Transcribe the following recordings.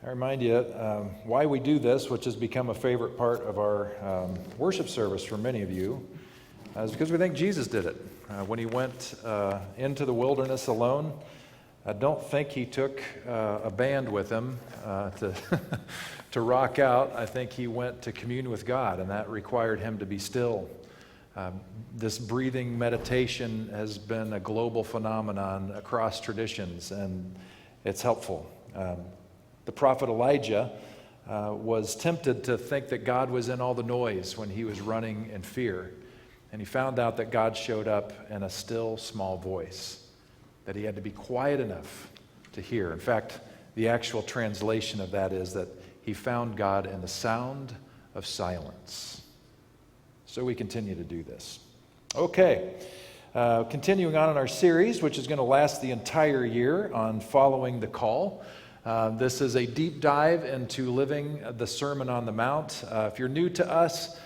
I remind you why we do this, which has become a favorite part of our worship service for many of you, is because we think Jesus did it. When he went into the wilderness alone, I don't think he took a band with him to, to rock out. I think he went to commune with God, and that required him to be still. This breathing meditation has been a global phenomenon across traditions, and it's helpful. The prophet Elijah was tempted to think that God was in all the noise when he was running in fear. And he found out that God showed up in a still, small voice, that he had to be quiet enough to hear. In fact, the actual translation of that is that he found God in the sound of silence. So we continue to do this. Okay, continuing on in our series, which is going to last the entire year on following the call. This is a deep dive into living the Sermon on the Mount. If you're new to us,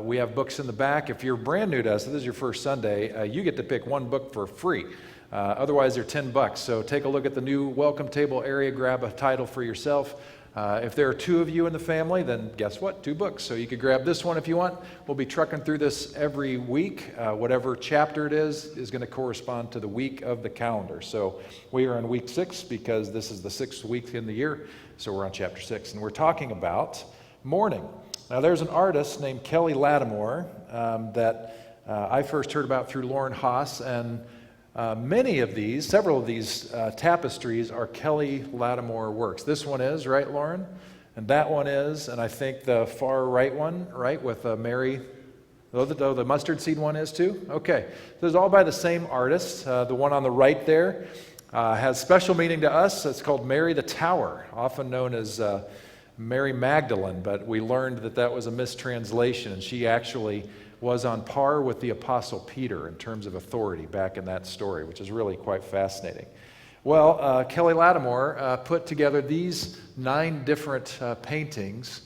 we have books in the back. If you're brand new to us, this is your first Sunday, you get to pick one book for free. Otherwise, they're $10. So take a look at the new welcome table area, grab a title for yourself. If there are two of you in the family, then guess what? 2 books. So you could grab this one if you want. We'll be trucking through this every week. Whatever chapter it is going to correspond to the week of the calendar. So we are in week 6 because this is the 6th week in the year. So we're on chapter 6. And we're talking about mourning. Now there's an artist named Kelly Lattimore that I first heard about through Lauren Haas. And several of these tapestries are Kelly Lattimore works. This one is, right, Lauren? And that one is, and I think the far right one, right, with Mary, the mustard seed one is too? Okay. So it's all by the same artist. The one on the right there has special meaning to us. It's called Mary the Tower, often known as Mary Magdalene, but we learned that that was a mistranslation, and she actually was on par with the Apostle Peter in terms of authority back in that story, which is really quite fascinating. Well, Kelly Lattimore put together these 9 different paintings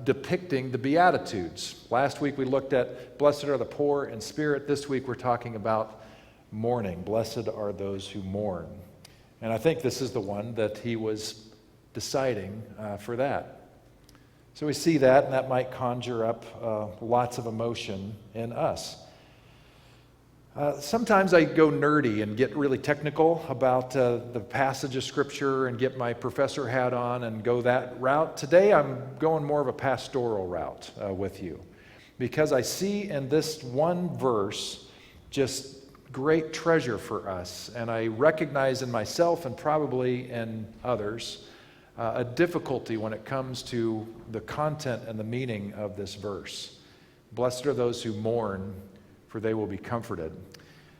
depicting the Beatitudes. Last week we looked at blessed are the poor in spirit. This week we're talking about mourning. Blessed are those who mourn. And I think this is the one that he was deciding for that. So we see that, and that might conjure up lots of emotion in us. Sometimes I go nerdy and get really technical about the passage of Scripture and get my professor hat on and go that route. Today I'm going more of a pastoral route with you, because I see in this one verse just great treasure for us, and I recognize in myself and probably in others a difficulty when it comes to the content and the meaning of this verse. Blessed are those who mourn, for they will be comforted.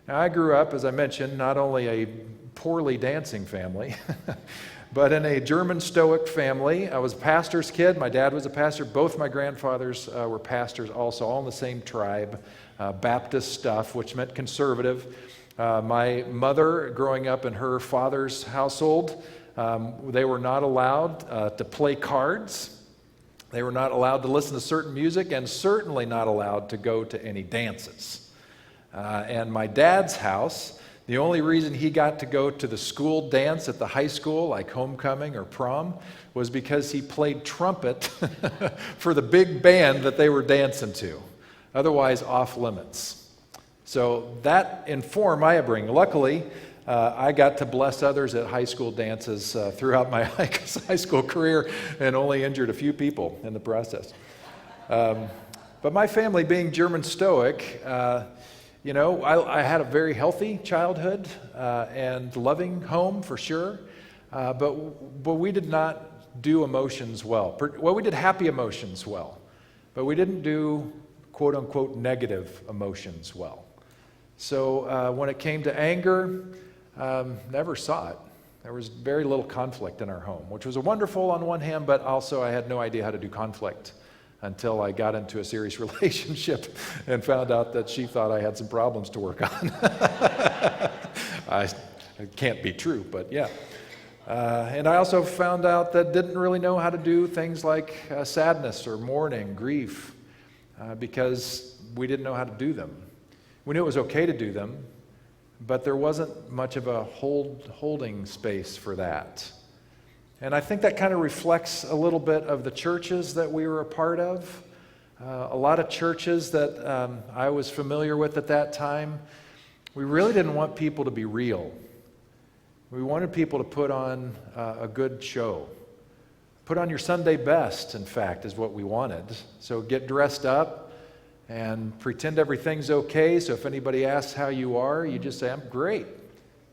Now, I grew up, as I mentioned, not only a poorly dancing family, but in a German Stoic family. I was a pastor's kid. My dad was a pastor. Both my grandfathers were pastors also, all in the same tribe, Baptist stuff, which meant conservative. My mother, growing up in her father's household, they were not allowed to play cards. They were not allowed to listen to certain music, and certainly not allowed to go to any dances. And my dad's house, the only reason he got to go to the school dance at the high school, like homecoming or prom, was because he played trumpet for the big band that they were dancing to. Otherwise, off limits. So that informed my upbringing. Luckily, I got to bless others at high school dances throughout my high school career, and only injured a few people in the process. But my family, being German Stoic, I had a very healthy childhood and loving home for sure, but we did not do emotions well. Well, we did happy emotions well, but we didn't do quote-unquote negative emotions well. So when it came to anger, never saw it. There was very little conflict in our home, which was wonderful on one hand, but also I had no idea how to do conflict until I got into a serious relationship and found out that she thought I had some problems to work on. It can't be true, but yeah. And I also found out that didn't really know how to do things like sadness or mourning, grief, because we didn't know how to do them. We knew it was okay to do them, but there wasn't much of a holding space for that. And I think that kind of reflects a little bit of the churches that we were a part of. A lot of churches that I was familiar with at that time, we really didn't want people to be real. We wanted people to put on a good show. Put on your Sunday best, in fact, is what we wanted. So get dressed up and pretend everything's okay. So if anybody asks how you are, you just say, I'm great,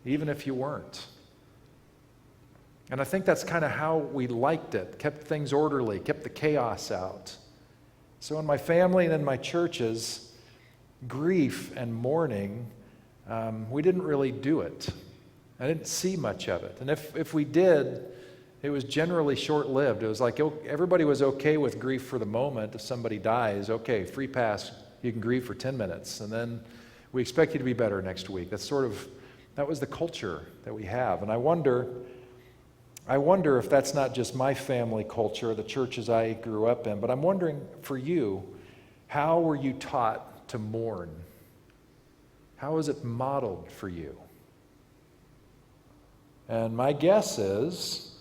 even if you weren't. And I think that's kind of how we liked it, kept things orderly, kept the chaos out. So in my family and in my churches, grief and mourning, we didn't really do it. I didn't see much of it. And if we did, it was generally short-lived. It was like everybody was okay with grief for the moment. If somebody dies, okay, free pass, you can grieve for 10 minutes. And then we expect you to be better next week. That was the culture that we have. And I wonder if that's not just my family culture, the churches I grew up in, but I'm wondering for you, how were you taught to mourn? How is it modeled for you? And my guess is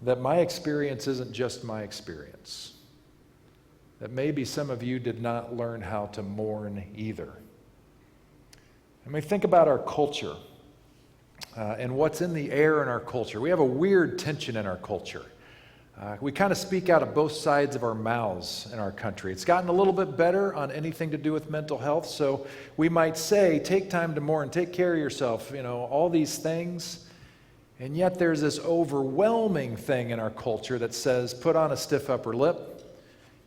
that my experience isn't just my experience. That maybe some of you did not learn how to mourn either. I mean, think about our culture. And what's in the air in our culture. We have a weird tension in our culture. We kind of speak out of both sides of our mouths in our country. It's gotten a little bit better on anything to do with mental health, so we might say, take time to mourn, take care of yourself, all these things. And yet there's this overwhelming thing in our culture that says, put on a stiff upper lip,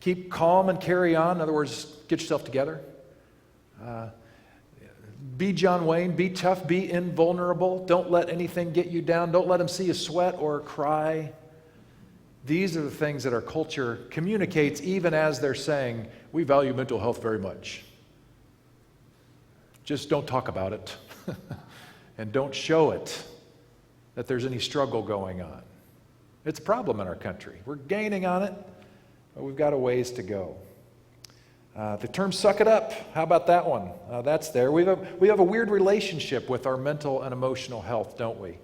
keep calm and carry on. In other words, get yourself together. Be John Wayne, be tough, be invulnerable. Don't let anything get you down. Don't let them see you sweat or cry. These are the things that our culture communicates even as they're saying, we value mental health very much. Just don't talk about it and don't show it that there's any struggle going on. It's a problem in our country. We're gaining on it, but we've got a ways to go. The term suck it up, how about that one? That's there. We have a weird relationship with our mental and emotional health, don't we?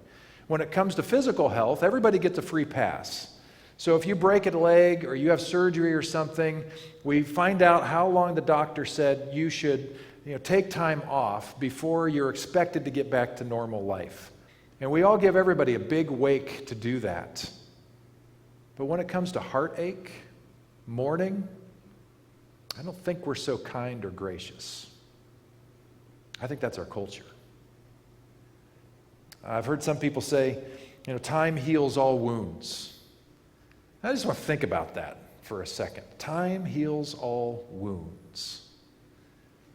When it comes to physical health, everybody gets a free pass. So if you break a leg or you have surgery or something, we find out how long the doctor said you should take time off before you're expected to get back to normal life. And we all give everybody a big wake to do that. But when it comes to heartache, mourning, I don't think we're so kind or gracious. I think that's our culture. I've heard some people say, time heals all wounds. I just want to think about that for a second. Time heals all wounds.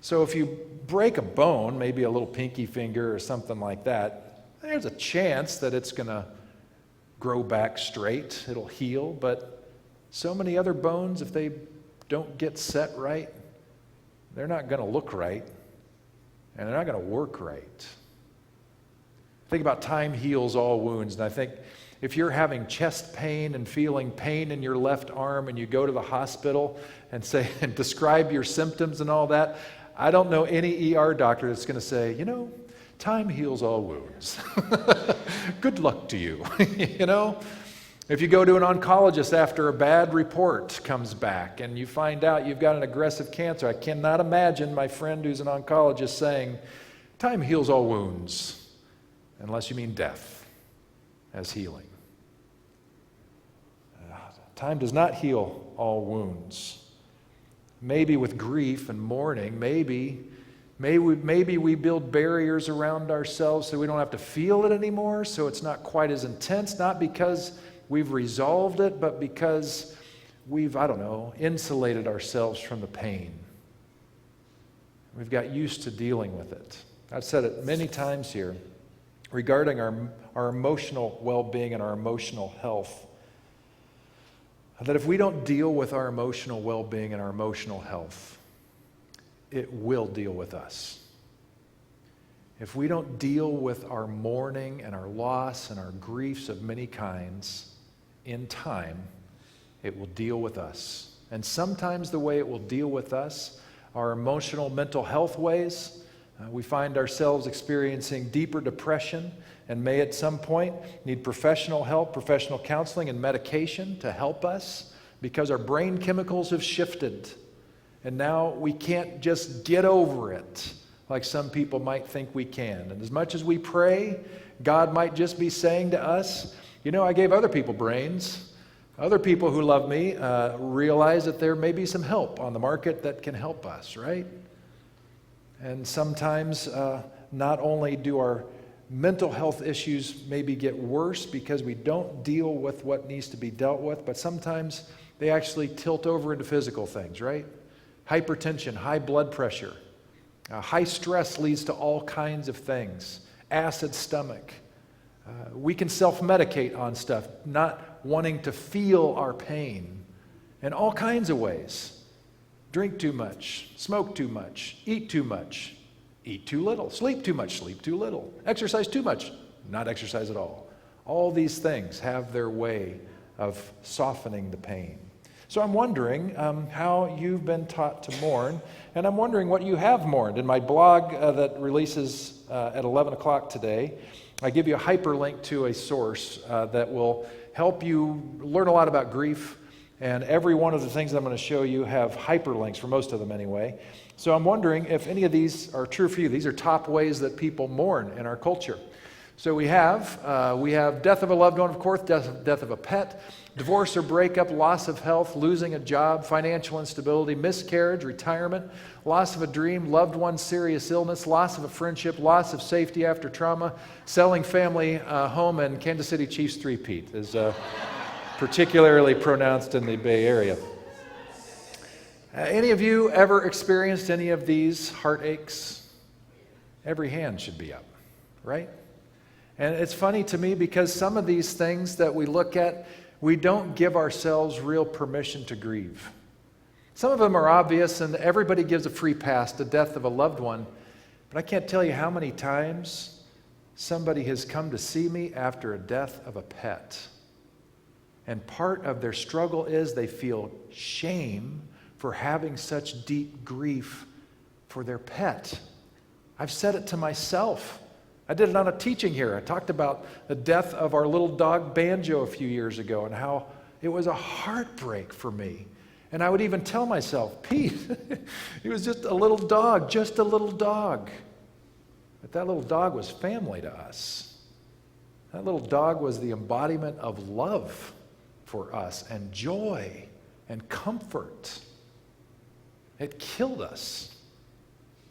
So if you break a bone, maybe a little pinky finger or something like that, there's a chance that it's going to grow back straight. It'll heal. But so many other bones, if they don't get set right, they're not going to look right, and they're not going to work right. Think about time heals all wounds, and I think if you're having chest pain and feeling pain in your left arm and you go to the hospital and say and describe your symptoms and all that, I don't know any ER doctor that's going to say, time heals all wounds. Good luck to you, If you go to an oncologist after a bad report comes back and you find out you've got an aggressive cancer, I cannot imagine my friend who's an oncologist saying, time heals all wounds, unless you mean death as healing. Time does not heal all wounds. Maybe with grief and mourning, maybe we build barriers around ourselves so we don't have to feel it anymore, so it's not quite as intense, not because we've resolved it, but because we've, insulated ourselves from the pain. We've got used to dealing with it. I've said it many times here regarding our emotional well-being and our emotional health, that if we don't deal with our emotional well-being and our emotional health, it will deal with us. If we don't deal with our mourning and our loss and our griefs of many kinds in time, it will deal with us. And sometimes the way it will deal with us, our emotional mental health ways, We find ourselves experiencing deeper depression and may at some point need professional help, professional counseling, and medication to help us because our brain chemicals have shifted. And now we can't just get over it like some people might think we can. And as much as we pray, God might just be saying to us, I gave other people brains. Other people who love me realize that there may be some help on the market that can help us, right? And sometimes not only do our mental health issues maybe get worse because we don't deal with what needs to be dealt with, but sometimes they actually tilt over into physical things, right? Hypertension, high blood pressure, high stress leads to all kinds of things. Acid stomach. We can self-medicate on stuff, not wanting to feel our pain in all kinds of ways. Drink too much, smoke too much, eat too little, sleep too much, sleep too little, exercise too much, not exercise at all. All these things have their way of softening the pain. So I'm wondering how you've been taught to mourn, and I'm wondering what you have mourned. In my blog that releases at 11 o'clock today, I give you a hyperlink to a source that will help you learn a lot about grief, and every one of the things I'm going to show you have hyperlinks, for most of them anyway. So I'm wondering if any of these are true for you. These are top ways that people mourn in our culture. So we have death of a loved one, of course, death of a pet, divorce or breakup, loss of health, losing a job, financial instability, miscarriage, retirement, loss of a dream, loved one, serious illness, loss of a friendship, loss of safety after trauma, selling family home, and Kansas City Chiefs three-peat is particularly pronounced in the Bay Area. Any of you ever experienced any of these heartaches? Every hand should be up, right? And it's funny to me because some of these things that we look at, we don't give ourselves real permission to grieve. Some of them are obvious and everybody gives a free pass to death of a loved one, but I can't tell you how many times somebody has come to see me after a death of a pet. And part of their struggle is they feel shame for having such deep grief for their pet. I've said it to myself. I did it on a teaching here. I talked about the death of our little dog Banjo a few years ago and how it was a heartbreak for me. And I would even tell myself, Pete, he was just a little dog, just a little dog. But that little dog was family to us. That little dog was the embodiment of love for us and joy and comfort. It killed us.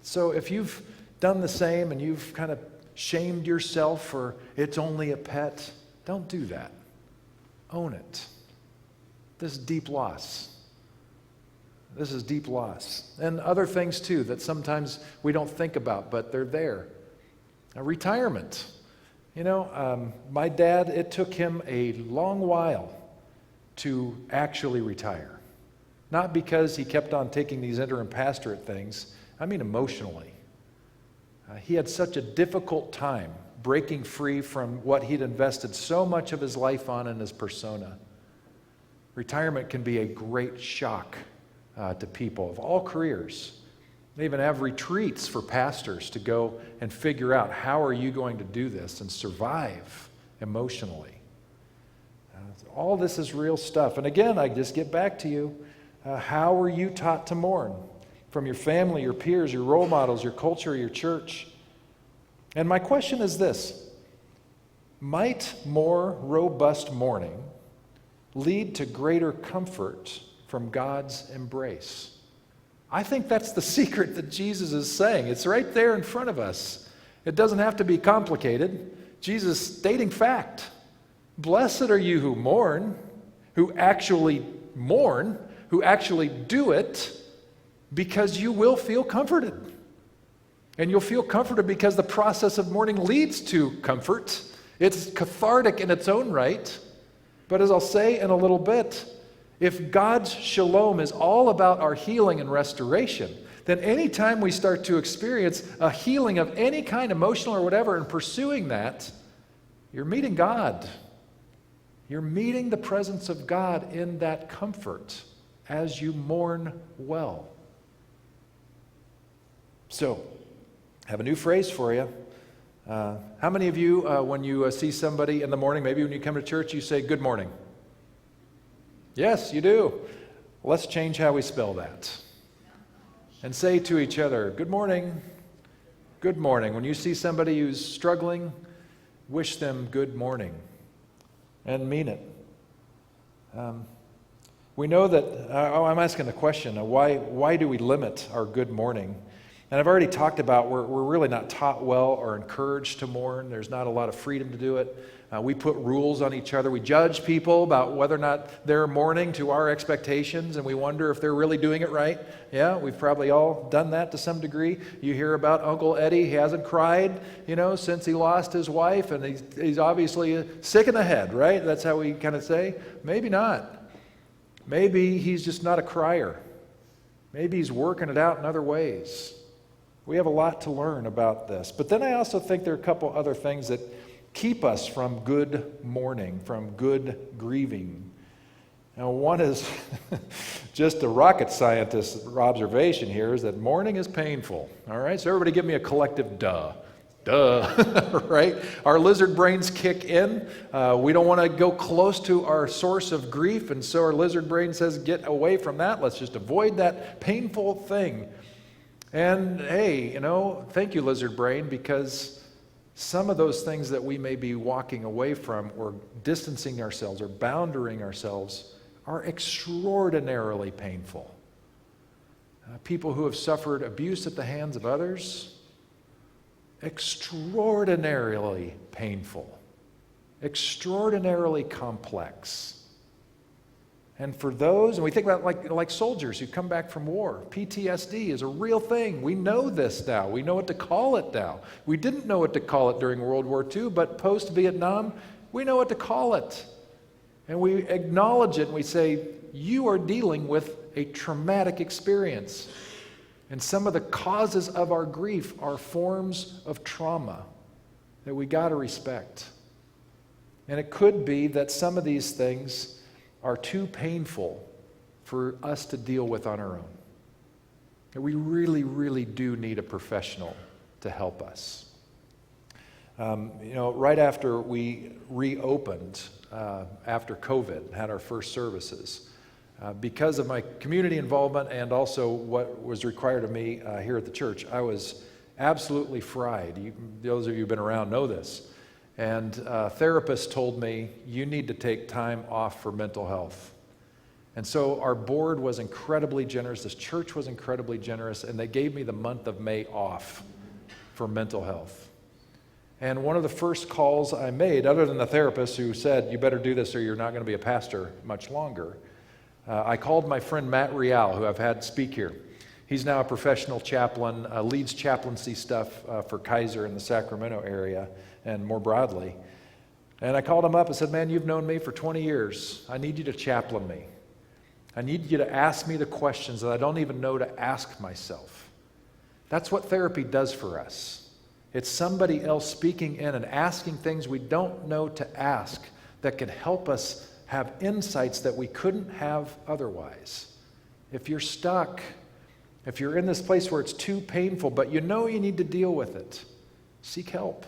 So if you've done the same and you've kind of shamed yourself for it's only a pet, don't do that. Own it. This is deep loss. This is deep loss. And other things too that sometimes we don't think about, but they're there. Retirement. My dad, it took him a long while to actually retire. Not because he kept on taking these interim pastorate things, I mean emotionally. He had such a difficult time breaking free from what he'd invested so much of his life on in his persona. Retirement can be a great shock to people of all careers. They even have retreats for pastors to go and figure out how are you going to do this and survive emotionally. All this is real stuff. And again, I just get back to you. How were you taught to mourn? From your family, your peers, your role models, your culture, your church. And my question is this: might more robust mourning lead to greater comfort from God's embrace? I think that's the secret that Jesus is saying. It's right there in front of us. It doesn't have to be complicated. Jesus stating fact. Blessed are you who mourn, who actually do it, because you will feel comforted. And you'll feel comforted because the process of mourning leads to comfort. It's cathartic in its own right. But as I'll say in a little bit, if God's shalom is all about our healing and restoration, then anytime we start to experience a healing of any kind, emotional or whatever, and pursuing that, you're meeting God. You're meeting the presence of God in that comfort as you mourn well. So, I have a new phrase for you. How many of you, when you see somebody in the morning, maybe when you come to church, you say, good morning? Yes, you do. Let's change how we spell that. And say to each other, good morning, good morning. When you see somebody who's struggling, wish them good morning. And mean it. We know that, I'm asking the question, why do we limit our good morning? And I've already talked about we're really not taught well or encouraged to mourn. There's not a lot of freedom to do it. We put rules on each other. We judge people about whether or not they're mourning to our expectations, and we wonder if they're really doing it right. Yeah, we've probably all done that to some degree. You hear about Uncle Eddie. He hasn't cried, since he lost his wife, and he's obviously sick in the head, right? That's how we kind of say. Maybe not. Maybe he's just not a crier. Maybe he's working it out in other ways. We have a lot to learn about this. But then I also think there are a couple other things that keep us from good mourning, from good grieving. Now, one is just a rocket scientist's observation here is that mourning is painful. All right, so everybody give me a collective duh. Duh, right? Our lizard brains kick in. We don't want to go close to our source of grief, and so our lizard brain says, get away from that. Let's just avoid that painful thing. And hey, thank you, lizard brain, because some of those things that we may be walking away from or distancing ourselves or boundarying ourselves are extraordinarily painful. People who have suffered abuse at the hands of others, extraordinarily painful, extraordinarily complex. And for those, and we think about like soldiers who come back from war, PTSD is a real thing. We know this now. We know what to call it now. We didn't know what to call it during World War II, but post-Vietnam, we know what to call it. And we acknowledge it and we say, you are dealing with a traumatic experience. And some of the causes of our grief are forms of trauma that we got to respect. And it could be that some of these things are too painful for us to deal with on our own. And we really, really do need a professional to help us. Right after we reopened, after COVID, had our first services, because of my community involvement and also what was required of me here at the church, I was absolutely fried. Those of you who've been around know this. And a therapist told me, you need to take time off for mental health. And so our board was incredibly generous. This church was incredibly generous, and they gave me the month of May off for mental health. And one of the first calls I made, other than the therapist who said, you better do this or you're not going to be a pastor much longer, I called my friend Matt Rial, who I've had speak here. He's now a professional chaplain, leads chaplaincy stuff for Kaiser in the Sacramento area and more broadly. And I called him up and said, man, you've known me for 20 years. I need you to chaplain me. I need you to ask me the questions that I don't even know to ask myself. That's what therapy does for us. It's somebody else speaking in and asking things we don't know to ask that can help us have insights that we couldn't have otherwise. If you're stuck, if you're in this place where it's too painful, but you know you need to deal with it, seek help.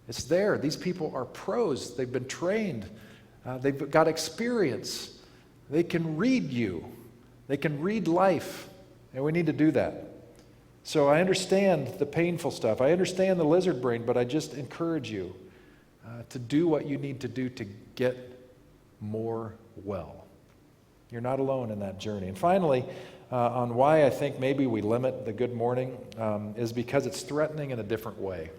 It's there. These people are pros. They've been trained. They've got experience. They can read you. They can read life. And we need to do that. So I understand the painful stuff. I understand the lizard brain, but I just encourage you to do what you need to do to get more well. You're not alone in that journey. And finally, on why I think maybe we limit the good morning is because it's threatening in a different way.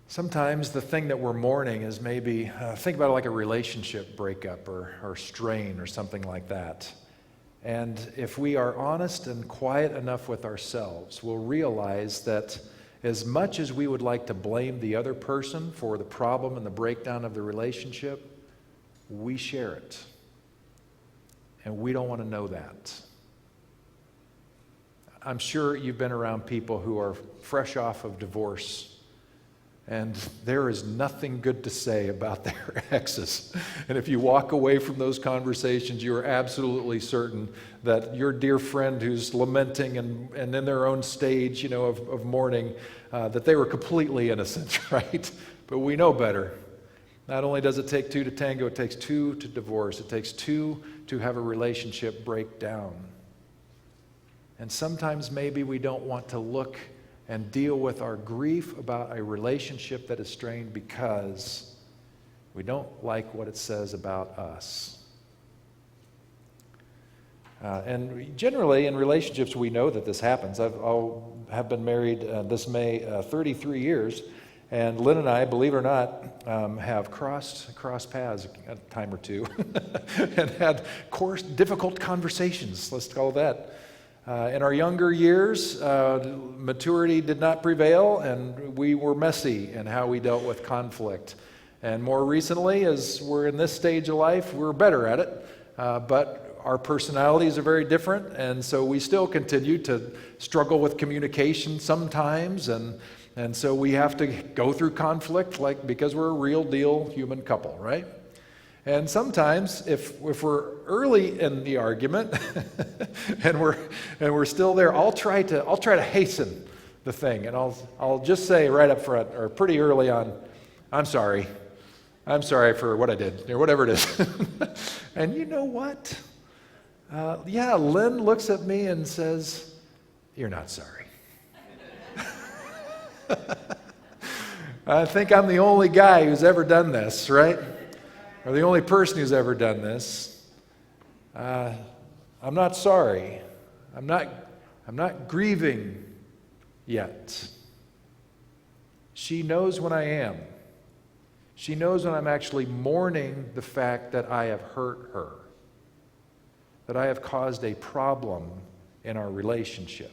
Sometimes the thing that we're mourning is maybe, think about it like a relationship breakup or strain or something like that. And if we are honest and quiet enough with ourselves, we'll realize that as much as we would like to blame the other person for the problem and the breakdown of the relationship, we share it. And we don't want to know that. I'm sure you've been around people who are fresh off of divorce, and there is nothing good to say about their exes. And if you walk away from those conversations, you are absolutely certain that your dear friend who's lamenting and in their own stage, of mourning, that they were completely innocent, right? But we know better. Not only does it take two to tango, it takes two to divorce. It takes two to have a relationship break down. And sometimes maybe we don't want to look and deal with our grief about a relationship that is strained because we don't like what it says about us. And generally in relationships, we know that this happens. I'll have been married this May 33 years, and Lynn and I, believe it or not, have crossed paths a time or two and had difficult conversations, let's call it that. In our younger years, maturity did not prevail, and we were messy in how we dealt with conflict. And more recently, as we're in this stage of life, we're better at it, but our personalities are very different, and so we still continue to struggle with communication sometimes, and so we have to go through conflict because we're a real deal human couple, right? And sometimes, if we're early in the argument and we're still there, I'll try to hasten the thing, and I'll just say right up front or pretty early on, I'm sorry for what I did or whatever it is. And you know what? Lynn looks at me and says, "You're not sorry." I think I'm the only guy who's ever done this, right? Or the only person who's ever done this. I'm not sorry. I'm not grieving yet. She knows when I am. She knows when I'm actually mourning the fact that I have hurt her, that I have caused a problem in our relationship.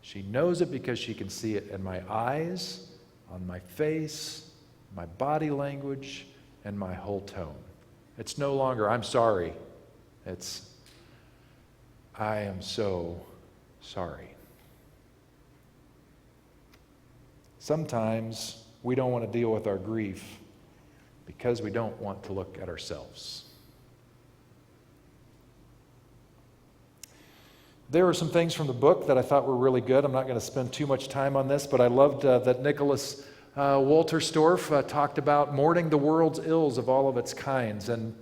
She knows it because she can see it in my eyes, on my face, my body language, and my whole tone. It's no longer, "I'm sorry." It's, "I am so sorry." Sometimes we don't want to deal with our grief because we don't want to look at ourselves. There were some things from the book that I thought were really good. I'm not going to spend too much time on this, but I loved that Nicholas Wolterstorff talked about mourning the world's ills of all of its kinds. And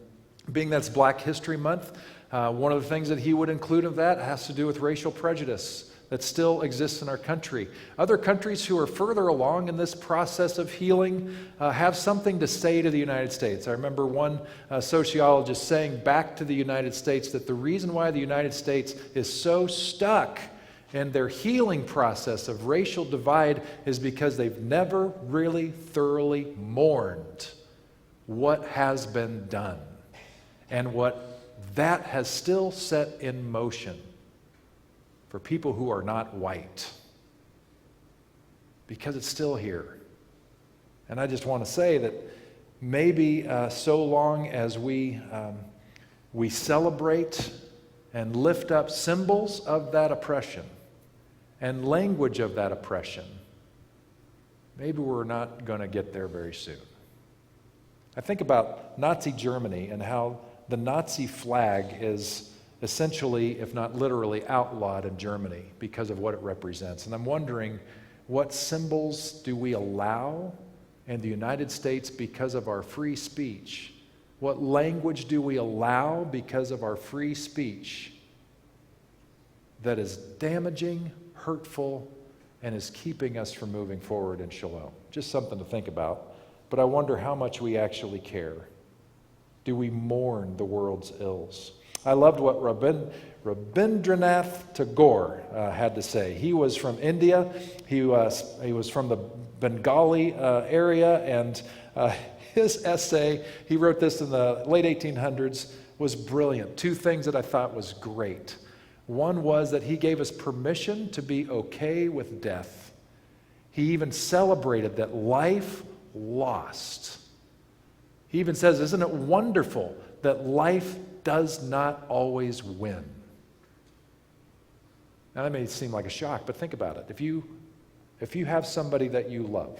being that's Black History Month, one of the things that he would include of that has to do with racial prejudice that still exists in our country. Other countries who are further along in this process of healing have something to say to the United States. I remember one sociologist saying back to the United States that the reason why the United States is so stuck in their healing process of racial divide is because they've never really thoroughly mourned what has been done and what that has still set in motion for people who are not white, because it's still here. And I just want to say that maybe so long as we celebrate and lift up symbols of that oppression and language of that oppression, maybe we're not going to get there very soon. I think about Nazi Germany and how the Nazi flag is essentially, if not literally, outlawed in Germany because of what it represents. And I'm wondering, what symbols do we allow in the United States because of our free speech? What language do we allow because of our free speech that is damaging, hurtful, and is keeping us from moving forward in shalom? Just something to think about. But I wonder how much we actually care. Do we mourn the world's ills? I loved what Rabindranath Tagore had to say. He was from India. He was from the Bengali area, and his essay, he wrote this in the late 1800s, was brilliant. Two things that I thought was great. One was that he gave us permission to be okay with death. He even celebrated that life lost. He even says, "Isn't it wonderful that life does not always win?" Now that may seem like a shock, but think about it. If you If you have somebody that you love,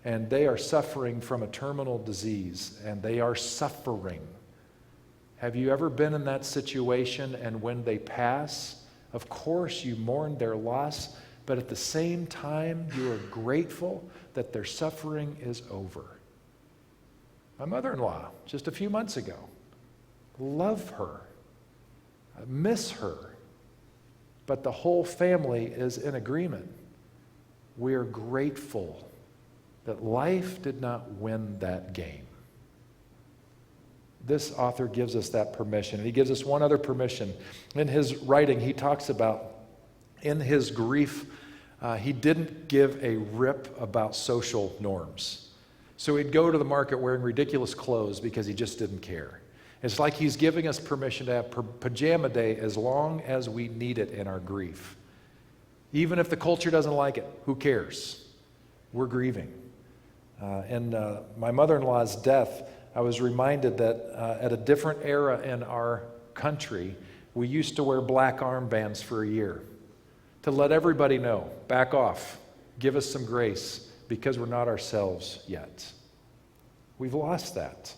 and they are suffering from a terminal disease, and they are suffering, have you ever been in that situation, and when they pass, of course you mourn their loss, but at the same time you are grateful that their suffering is over? My mother-in-law, just a few months ago, love her, I miss her, but the whole family is in agreement. We are grateful that life did not win that game. This author gives us that permission. And he gives us one other permission. In his writing, he talks about, in his grief, he didn't give a rip about social norms. So he'd go to the market wearing ridiculous clothes because he just didn't care. It's like he's giving us permission to have pajama day as long as we need it in our grief. Even if the culture doesn't like it, who cares? We're grieving. In my mother-in-law's death, I was reminded that at a different era in our country, we used to wear black armbands for a year to let everybody know, back off, give us some grace, because we're not ourselves yet. We've lost that.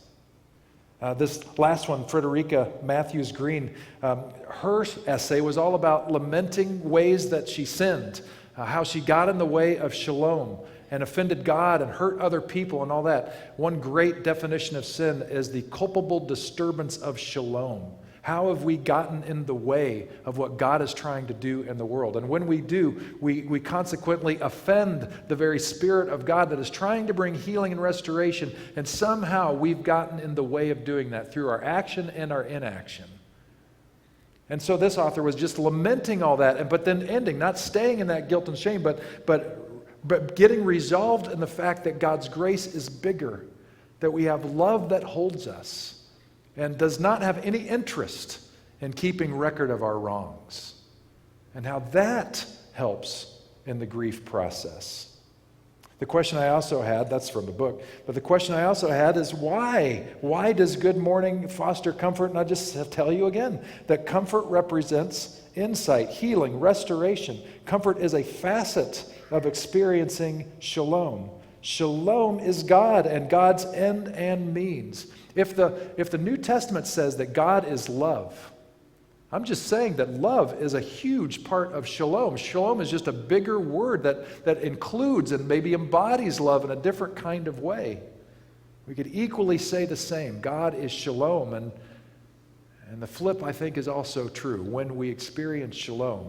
This last one, Frederica Matthews Green, her essay was all about lamenting ways that she sinned, how she got in the way of shalom and offended God and hurt other people and all that. One great definition of sin is the culpable disturbance of shalom. How have we gotten in the way of what God is trying to do in the world? And when we do, we consequently offend the very Spirit of God that is trying to bring healing and restoration, and somehow we've gotten in the way of doing that through our action and our inaction. And so this author was just lamenting all that, but then ending, not staying in that guilt and shame, but getting resolved in the fact that God's grace is bigger, that we have love that holds us, and does not have any interest in keeping record of our wrongs, and how that helps in the grief process. The question I also had, that's from the book, but the question I also had is why? Why does good mourning foster comfort? And I just tell you again that comfort represents insight, healing, restoration. Comfort is a facet of experiencing shalom. Shalom is God and God's end and means. If the New Testament says that God is love, I'm just saying that love is a huge part of shalom. Shalom is just a bigger word that includes and maybe embodies love in a different kind of way. We could equally say the same. God is shalom, and the flip, I think, is also true. When we experience shalom,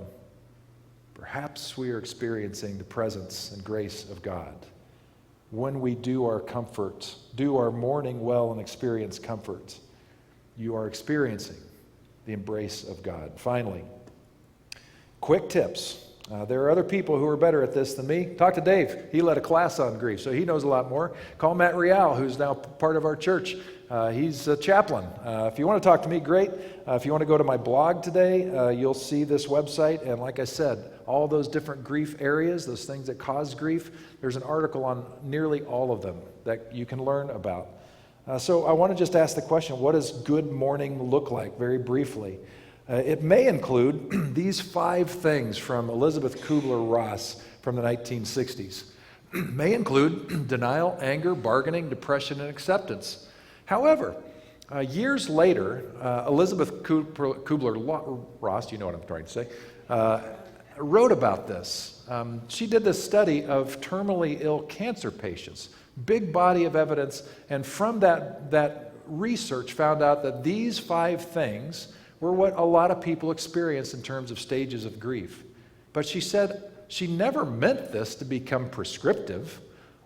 perhaps we are experiencing the presence and grace of God. When we do our mourning well and experience comfort, you are experiencing the embrace of God. Finally, quick tips. There are other people who are better at this than me. Talk to Dave. He led a class on grief, so he knows a lot more. Call Matt Rial, who's now part of our church. He's a chaplain. If you want to talk to me, great. If you want to go to my blog today, you'll see this website. And like I said, all those different grief areas, those things that cause grief, there's an article on nearly all of them that you can learn about. So I want to just ask the question, what does good mourning look like, very briefly? It may include these 5 things from Elizabeth Kubler-Ross from the 1960s. May include denial, anger, bargaining, depression, and acceptance. However, years later, Elizabeth Kubler-Ross, you know what I'm trying to say, wrote about this. She did this study of terminally ill cancer patients, big body of evidence, and from that research found out that these 5 things were what a lot of people experience in terms of stages of grief. But she said she never meant this to become prescriptive,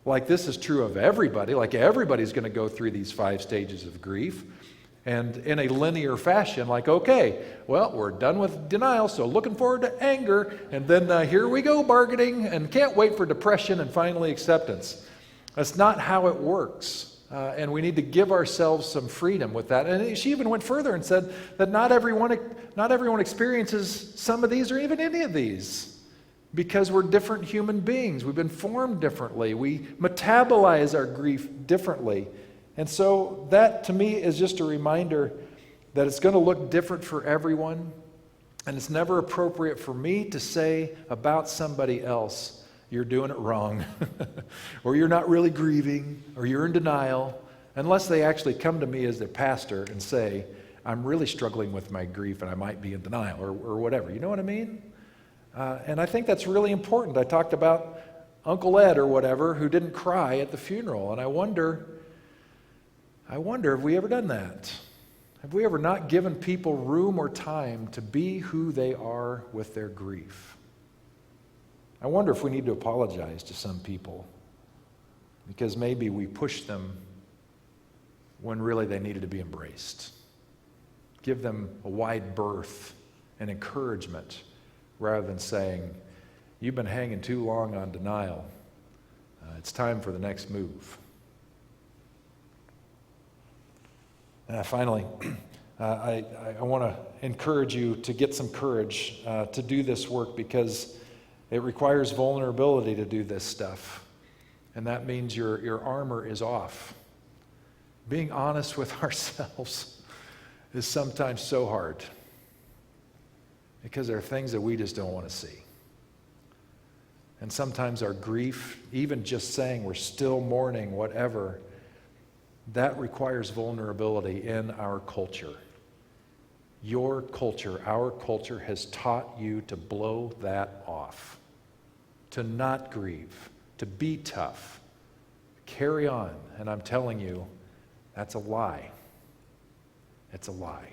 like this is true of everybody, like everybody's going to go through these 5 stages of grief. And in a linear fashion, like, okay, well, we're done with denial, so looking forward to anger, and then here we go, bargaining, and can't wait for depression, and finally acceptance. That's not how it works, and we need to give ourselves some freedom with that. And she even went further and said that not everyone experiences some of these or even any of these, because we're different human beings. We've been formed differently. We metabolize our grief differently. And so that, to me, is just a reminder that it's going to look different for everyone, and it's never appropriate for me to say about somebody else, you're doing it wrong, or you're not really grieving, or you're in denial, unless they actually come to me as their pastor and say, I'm really struggling with my grief and I might be in denial, or whatever. You know what I mean? And I think that's really important. I talked about Uncle Ed or whatever who didn't cry at the funeral, and I wonder, have we ever done that? Have we ever not given people room or time to be who they are with their grief? I wonder if we need to apologize to some people because maybe we pushed them when really they needed to be embraced. Give them a wide berth and encouragement rather than saying, you've been hanging too long on denial. It's time for the next move. Finally, I want to encourage you to get some courage to do this work because it requires vulnerability to do this stuff. And that means your armor is off. Being honest with ourselves is sometimes so hard because there are things that we just don't want to see. And sometimes our grief, even just saying we're still mourning, whatever, that requires vulnerability in our culture. Your culture, our culture, has taught you to blow that off, to not grieve, to be tough, carry on. And I'm telling you, that's a lie. It's a lie.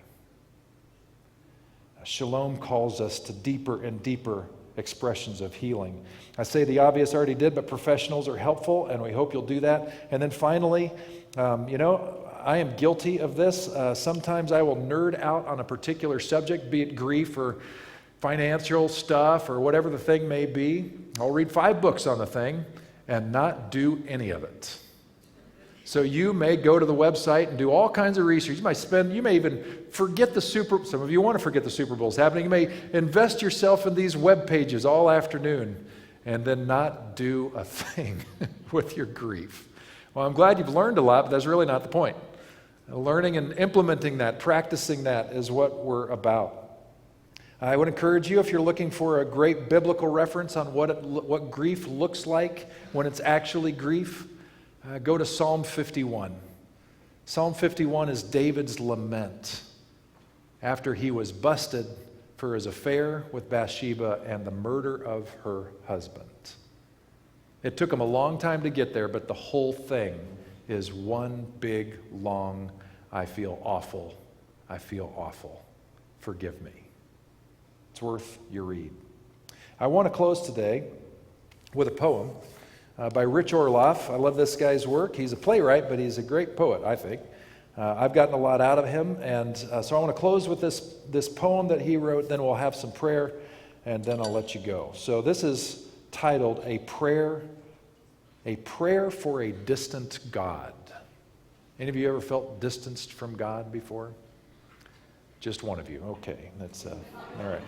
Shalom calls us to deeper and deeper expressions of healing. I say the obvious, I already did, but professionals are helpful, and we hope you'll do that. And then finally, I am guilty of this. Sometimes I will nerd out on a particular subject, be it grief or financial stuff or whatever the thing may be. I'll read 5 books on the thing and not do any of it. So you may go to the website and do all kinds of research. You may even forget some of you want to forget the Super Bowl's happening. You may invest yourself in these web pages all afternoon and then not do a thing with your grief. Well, I'm glad you've learned a lot, but that's really not the point. Learning and implementing that, practicing that is what we're about. I would encourage you, if you're looking for a great biblical reference on what grief looks like when it's actually grief, go to Psalm 51. Psalm 51 is David's lament after he was busted for his affair with Bathsheba and the murder of her husband. It took him a long time to get there, but the whole thing is one big, long, I feel awful, forgive me. It's worth your read. I want to close today with a poem by Rich Orloff. I love this guy's work. He's a playwright, but he's a great poet, I think. I've gotten a lot out of him, and so I want to close with this poem that he wrote, then we'll have some prayer, and then I'll let you go. So this is titled A Prayer for a Distant God. Any of you ever felt distanced from God before? Just one of you. Okay, that's all right.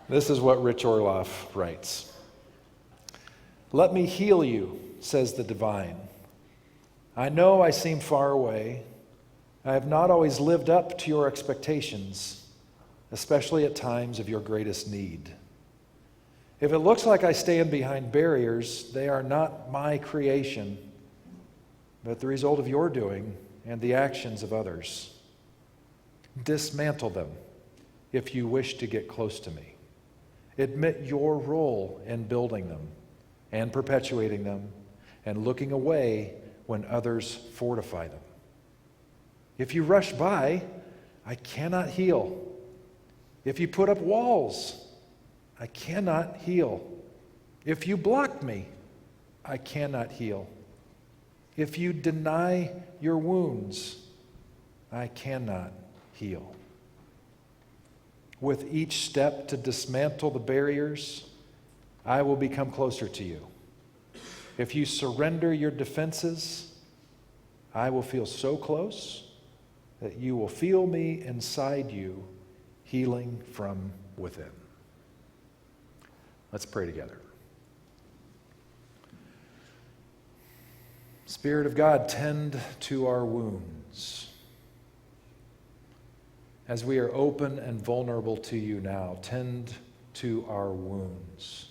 This is what Rich Orloff writes. Let me heal you, says the divine. I know I seem far away. I have not always lived up to your expectations, especially at times of your greatest need. If it looks like I stand behind barriers, they are not my creation, but the result of your doing and the actions of others. Dismantle them if you wish to get close to me. Admit your role in building them and perpetuating them and looking away when others fortify them. If you rush by, I cannot heal. If you put up walls, I cannot heal. If you block me, I cannot heal. If you deny your wounds, I cannot heal. With each step to dismantle the barriers, I will become closer to you. If you surrender your defenses, I will feel so close that you will feel me inside you, healing from within. Let's pray together. Spirit of God, tend to our wounds. As we are open and vulnerable to you now, tend to our wounds.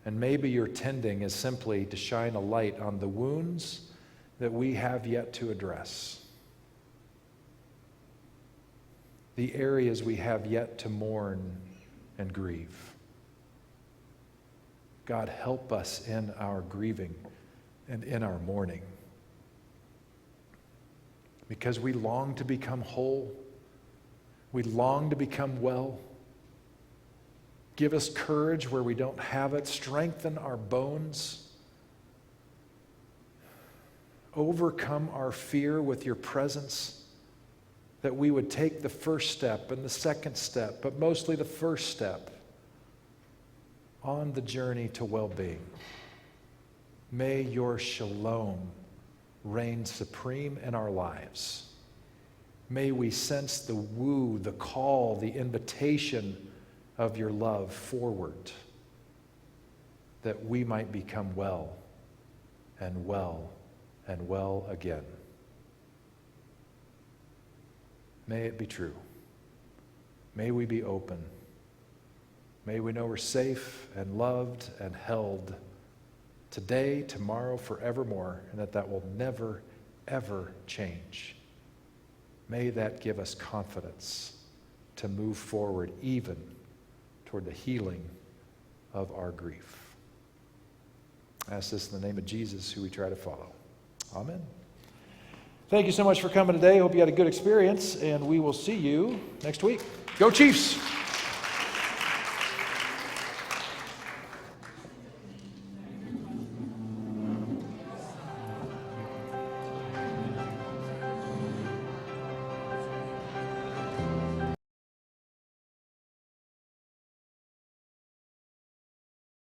And maybe your tending is simply to shine a light on the wounds that we have yet to address, the areas we have yet to mourn and grieve. God, help us in our grieving and in our mourning, because we long to become whole. We long to become well. Give us courage where we don't have it. Strengthen our bones. Overcome our fear with your presence, that we would take the first step and the second step, but mostly the first step on the journey to well-being. May your shalom reign supreme in our lives. May we sense the woo, the call, the invitation of your love forward, that we might become well and well and well again. May it be true. May we be open. May we know we're safe and loved and held today, tomorrow, forevermore, and that will never, ever change. May that give us confidence to move forward even toward the healing of our grief. I ask this in the name of Jesus, who we try to follow. Amen. Thank you so much for coming today. Hope you had a good experience, and we will see you next week. Go Chiefs!